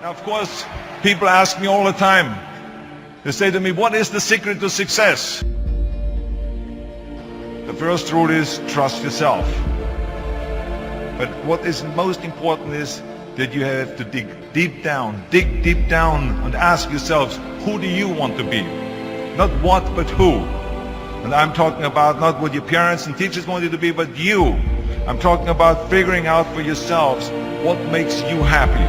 Now, of course, people ask me all the time. They say to me, what is the secret to success? The first rule is trust yourself. But what is most important is that you have to dig deep down and ask yourselves, who do you want to be? Not what, but who. And I'm talking about not what your parents and teachers want you to be, but you. I'm talking about figuring out for yourselves what makes you happy,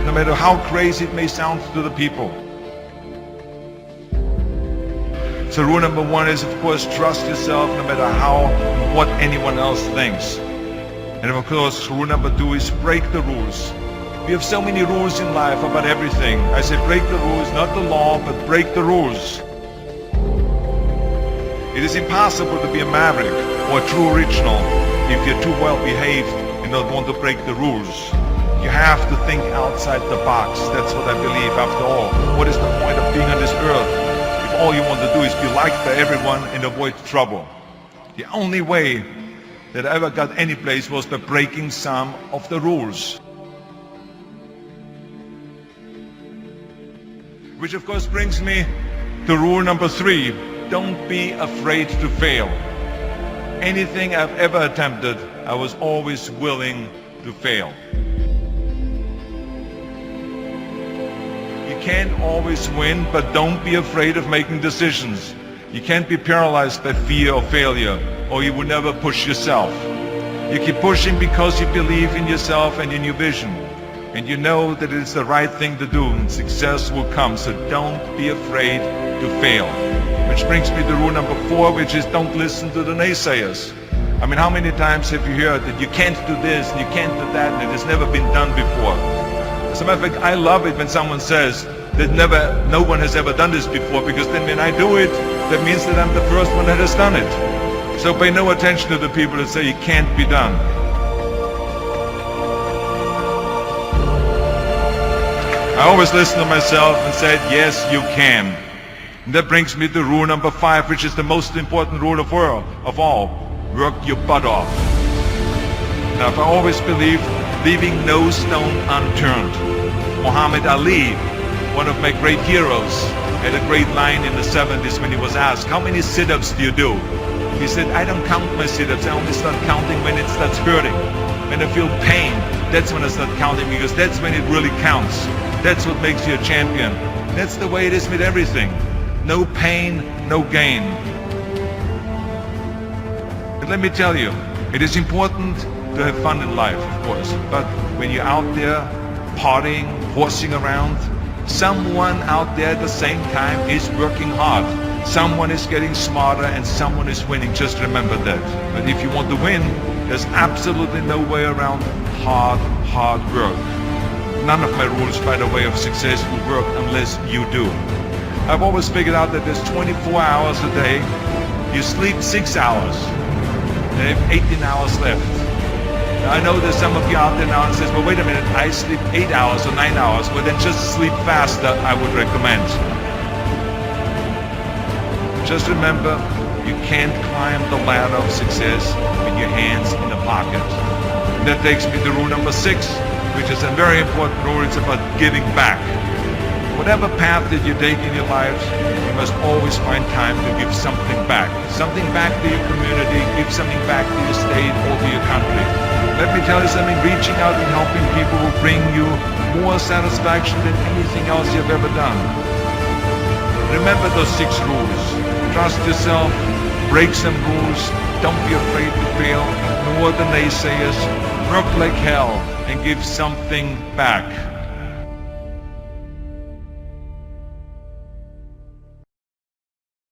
no matter how crazy it may sound to the people. So rule number one is, of course, trust yourself no matter what anyone else thinks. And of course, rule number two is break the rules. We have so many rules in life about everything. I say break the rules, not the law, but break the rules. It is impossible to be a maverick or a true original if you're too well behaved and don't want to break the rules. You have to think outside the box. That's what I believe after all. What is the point of being on this earth if all you want to do is be liked by everyone and avoid trouble? The only way that I ever got any place was by breaking some of the rules. Which of course brings me to rule number three. Don't be afraid to fail. Anything I've ever attempted, I was always willing to fail. You can't always win, but don't be afraid of making decisions. You can't be paralyzed by fear of failure, or you will never push yourself. You keep pushing because you believe in yourself and in your vision. And you know that it is the right thing to do, and success will come. So don't be afraid to fail. Which brings me to rule number four, which is don't listen to the naysayers. I mean, how many times have you heard that you can't do this and you can't do that and it has never been done before? As a matter of fact, I love it when someone says that no one has ever done this before, because then when I do it, that means that I'm the first one that has done it. So pay no attention to the people that say it can't be done. I always listen to myself and said, yes, you can. And that brings me to rule number five, which is the most important rule of all. Work your butt off. Now, I always believe leaving no stone unturned. Muhammad Ali, one of my great heroes, had a great line in the 70s when he was asked, how many sit-ups do you do? He said, I don't count my sit-ups. I only start counting when it starts hurting. When I feel pain, that's when I start counting, because that's when it really counts. That's what makes you a champion. That's the way it is with everything. No pain, no gain. But let me tell you, it is important to have fun in life, of course. But when you're out there partying, horsing around, someone out there at the same time is working hard. Someone is getting smarter and someone is winning. Just remember that. But if you want to win, there's absolutely no way around hard work. None of my rules, by the way, of success will work unless you do. I've always figured out that there's 24 hours a day. You sleep 6 hours. And you have 18 hours left. Now, I know there's some of you out there now and says, well, wait a minute, I sleep 8 hours or 9 hours. Well, then just sleep faster, I would recommend. Just remember, you can't climb the ladder of success with your hands in the pocket. And that takes me to rule number 6, which is a very important rule. It's about giving back. Whatever path that you take in your lives, you must always find time to give something back. Something back to your community, give something back to your state or to your country. Let me tell you something, reaching out and helping people will bring you more satisfaction than anything else you've ever done. Remember those 6 rules. Trust yourself, break some rules, don't be afraid to fail, ignore the naysayers, work like hell, and give something back.